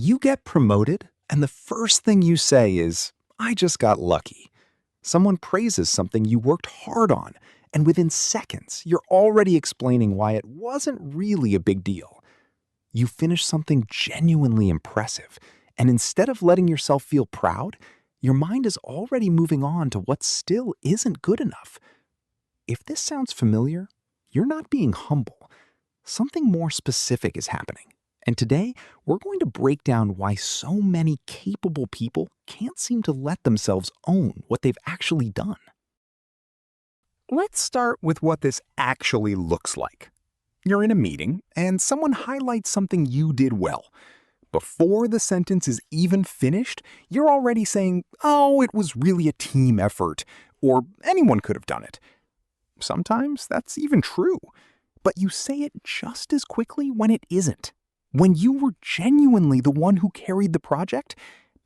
You get promoted, and the first thing you say is, "I just got lucky." Someone praises something you worked hard on, and within seconds, you're already explaining why it wasn't really a big deal. You finish something genuinely impressive, and instead of letting yourself feel proud, your mind is already moving on to what still isn't good enough. If this sounds familiar, you're not being humble. Something more specific is happening. And today, we're going to break down why so many capable people can't seem to let themselves own what they've actually done. Let's start with what this actually looks like. You're in a meeting, and someone highlights something you did well. Before the sentence is even finished, you're already saying, "Oh, it was really a team effort," or "anyone could have done it." Sometimes that's even true, but you say it just as quickly when it isn't. When you were genuinely the one who carried the project,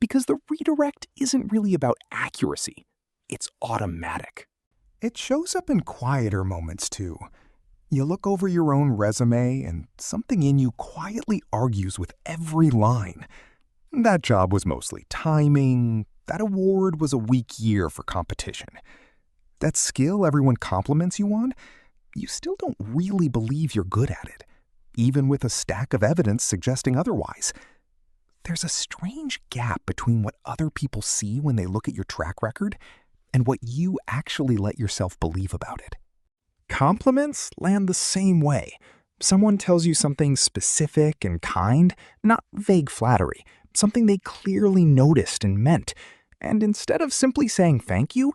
because the redirect isn't really about accuracy, it's automatic. It shows up in quieter moments too. You look over your own resume and something in you quietly argues with every line. That job was mostly timing. That award was a weak year for competition. That skill everyone compliments you on, you still don't really believe you're good at it, even with a stack of evidence suggesting otherwise. There's a strange gap between what other people see when they look at your track record and what you actually let yourself believe about it. Compliments land the same way. Someone tells you something specific and kind, not vague flattery, something they clearly noticed and meant. And instead of simply saying thank you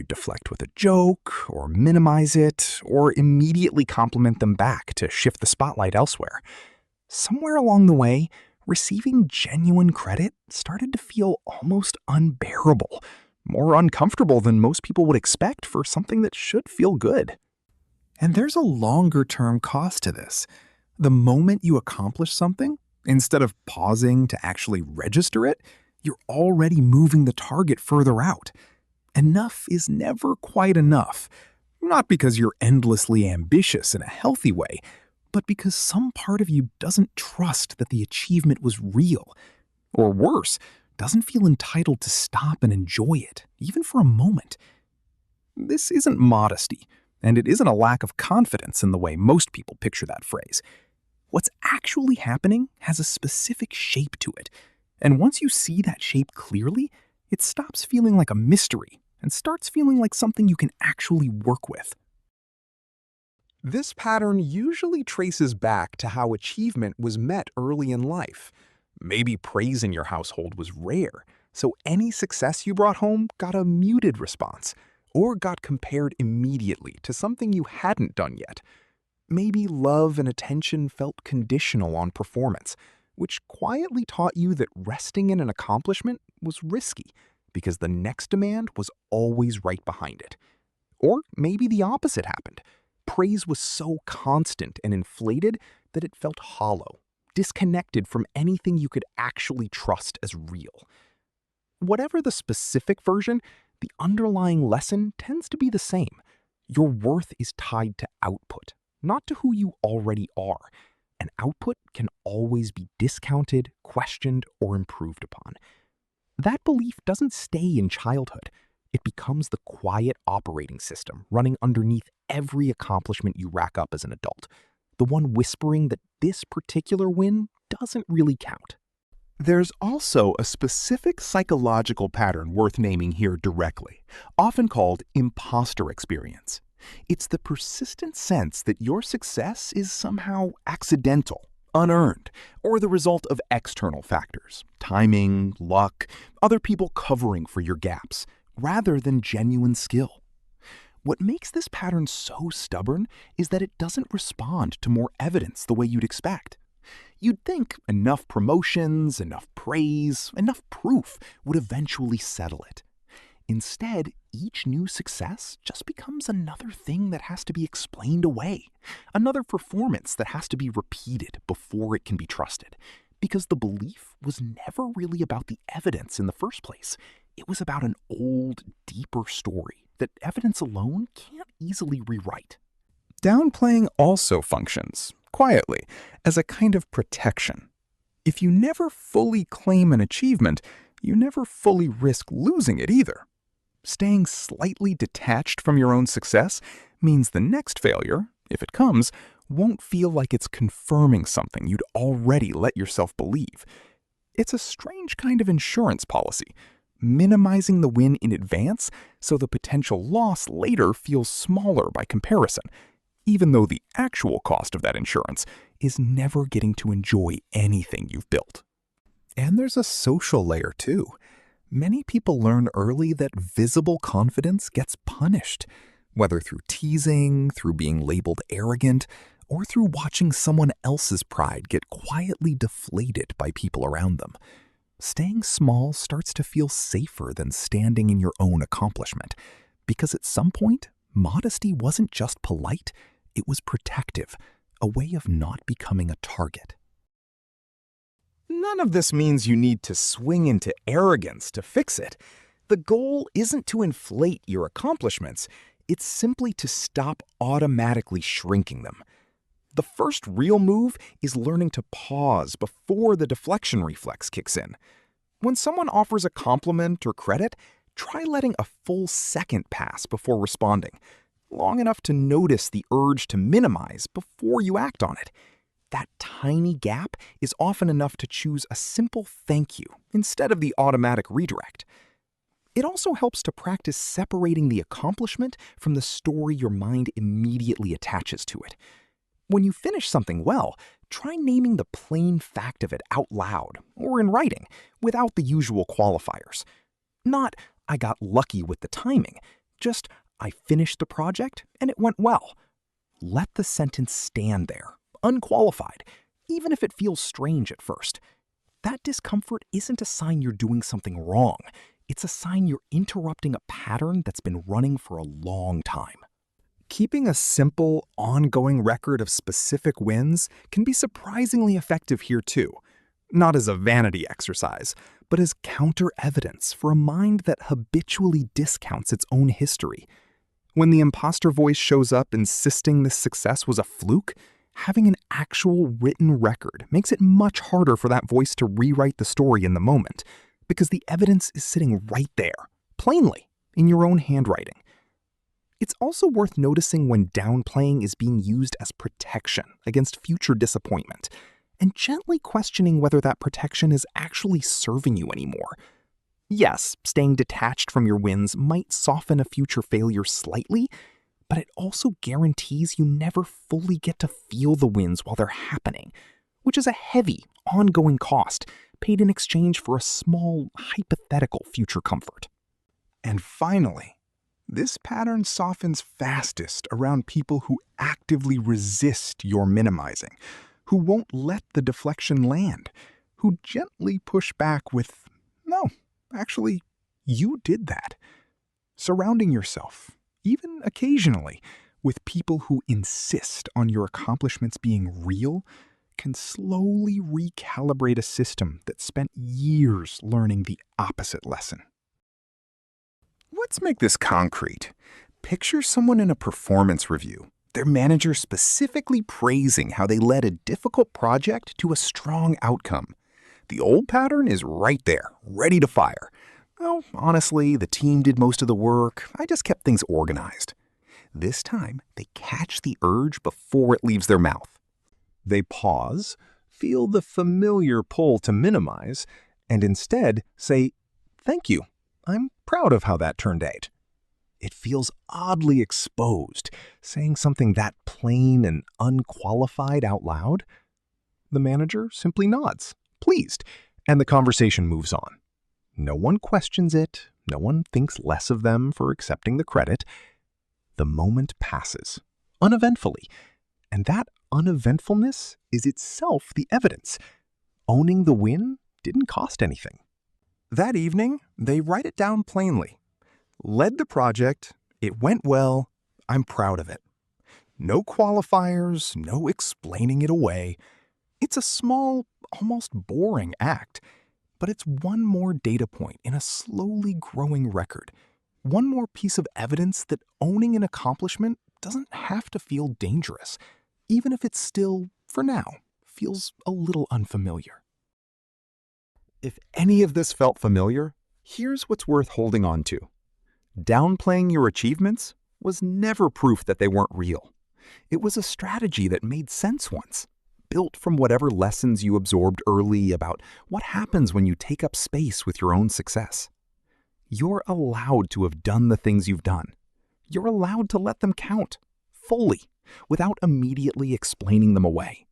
deflect with a joke, or minimize it, or immediately compliment them back to shift the spotlight elsewhere. Somewhere along the way, receiving genuine credit started to feel almost unbearable, more uncomfortable than most people would expect for something that should feel good. And there's a longer-term cost to this. The moment you accomplish something, instead of pausing to actually register it, you're already moving the target further out. Enough is never quite enough. Not because you're endlessly ambitious in a healthy way, but because some part of you doesn't trust that the achievement was real. Or worse, doesn't feel entitled to stop and enjoy it, even for a moment. This isn't modesty, and it isn't a lack of confidence in the way most people picture that phrase. What's actually happening has a specific shape to it, and once you see that shape clearly, it stops feeling like a mystery and starts feeling like something you can actually work with. This pattern usually traces back to how achievement was met early in life. Maybe praise in your household was rare, so any success you brought home got a muted response, or got compared immediately to something you hadn't done yet. Maybe love and attention felt conditional on performance, which quietly taught you that resting in an accomplishment was risky, because the next demand was always right behind it. Or maybe the opposite happened. Praise was so constant and inflated that it felt hollow, disconnected from anything you could actually trust as real. Whatever the specific version, the underlying lesson tends to be the same. Your worth is tied to output, not to who you already are. And output can always be discounted, questioned, or improved upon. That belief doesn't stay in childhood. It becomes the quiet operating system running underneath every accomplishment you rack up as an adult, the one whispering that this particular win doesn't really count. There's also a specific psychological pattern worth naming here directly, often called impostor experience. It's the persistent sense that your success is somehow accidental, unearned, or the result of external factors, timing, luck, other people covering for your gaps, rather than genuine skill. What makes this pattern so stubborn is that it doesn't respond to more evidence the way you'd expect. You'd think enough promotions, enough praise, enough proof would eventually settle it. Instead, each new success just becomes another thing that has to be explained away, another performance that has to be repeated before it can be trusted, because the belief was never really about the evidence in the first place. It was about an old, deeper story that evidence alone can't easily rewrite. Downplaying also functions, quietly, as a kind of protection. If you never fully claim an achievement, you never fully risk losing it either. Staying slightly detached from your own success means the next failure, if it comes, won't feel like it's confirming something you'd already let yourself believe. It's a strange kind of insurance policy, minimizing the win in advance so the potential loss later feels smaller by comparison, even though the actual cost of that insurance is never getting to enjoy anything you've built. And there's a social layer too. Many people learn early that visible confidence gets punished, whether through teasing, through being labeled arrogant, or through watching someone else's pride get quietly deflated by people around them. Staying small starts to feel safer than standing in your own accomplishment, because at some point, modesty wasn't just polite, it was protective, a way of not becoming a target. None of this means you need to swing into arrogance to fix it. The goal isn't to inflate your accomplishments, it's simply to stop automatically shrinking them. The first real move is learning to pause before the deflection reflex kicks in. When someone offers a compliment or credit, try letting a full second pass before responding, long enough to notice the urge to minimize before you act on it. That tiny gap is often enough to choose a simple thank you instead of the automatic redirect. It also helps to practice separating the accomplishment from the story your mind immediately attaches to it. When you finish something well, try naming the plain fact of it out loud or in writing without the usual qualifiers. Not, I got lucky with the timing, just, I finished the project and it went well. Let the sentence stand there, unqualified, even if it feels strange at first. That discomfort isn't a sign you're doing something wrong. It's a sign you're interrupting a pattern that's been running for a long time. Keeping a simple, ongoing record of specific wins can be surprisingly effective here too. Not as a vanity exercise, but as counter-evidence for a mind that habitually discounts its own history. When the imposter voice shows up insisting this success was a fluke, having an actual written record makes it much harder for that voice to rewrite the story in the moment, because the evidence is sitting right there, plainly, in your own handwriting. It's also worth noticing when downplaying is being used as protection against future disappointment, and gently questioning whether that protection is actually serving you anymore. Yes, staying detached from your wins might soften a future failure slightly, but it also guarantees you never fully get to feel the wins while they're happening, which is a heavy, ongoing cost paid in exchange for a small, hypothetical future comfort. And finally, this pattern softens fastest around people who actively resist your minimizing, who won't let the deflection land, who gently push back with, no, actually, you did that. Surrounding yourself, even occasionally, with people who insist on your accomplishments being real can slowly recalibrate a system that spent years learning the opposite lesson. Let's make this concrete. Picture someone in a performance review, their manager specifically praising how they led a difficult project to a strong outcome. The old pattern is right there, ready to fire. Oh, honestly, the team did most of the work. I just kept things organized. This time, they catch the urge before it leaves their mouth. They pause, feel the familiar pull to minimize, and instead say, "Thank you. I'm proud of how that turned out." It feels oddly exposed, saying something that plain and unqualified out loud. The manager simply nods, pleased, and the conversation moves on. No one questions it, no one thinks less of them for accepting the credit. The moment passes, uneventfully, and that uneventfulness is itself the evidence. Owning the win didn't cost anything. That evening, they write it down plainly. Led the project, it went well, I'm proud of it. No qualifiers, no explaining it away. It's a small, almost boring act, but it's one more data point in a slowly growing record. One more piece of evidence that owning an accomplishment doesn't have to feel dangerous, even if it still, for now, feels a little unfamiliar. If any of this felt familiar, here's what's worth holding on to. Downplaying your achievements was never proof that they weren't real. It was a strategy that made sense once, built from whatever lessons you absorbed early about what happens when you take up space with your own success. You're allowed to have done the things you've done. You're allowed to let them count, fully, without immediately explaining them away.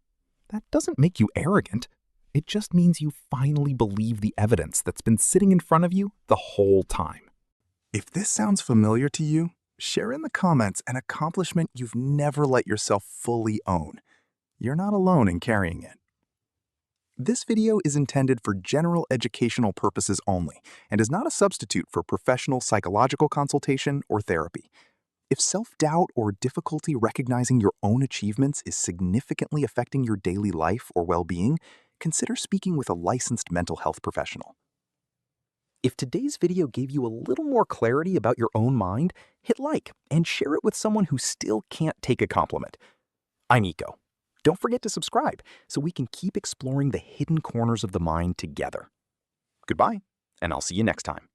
That doesn't make you arrogant. It just means you finally believe the evidence that's been sitting in front of you the whole time. If this sounds familiar to you, share in the comments an accomplishment you've never let yourself fully own. You're not alone in carrying it. This video is intended for general educational purposes only and is not a substitute for professional psychological consultation or therapy. If self-doubt or difficulty recognizing your own achievements is significantly affecting your daily life or well-being, consider speaking with a licensed mental health professional. If today's video gave you a little more clarity about your own mind, hit like and share it with someone who still can't take a compliment. I'm Eco. Don't forget to subscribe so we can keep exploring the hidden corners of the mind together. Goodbye, and I'll see you next time.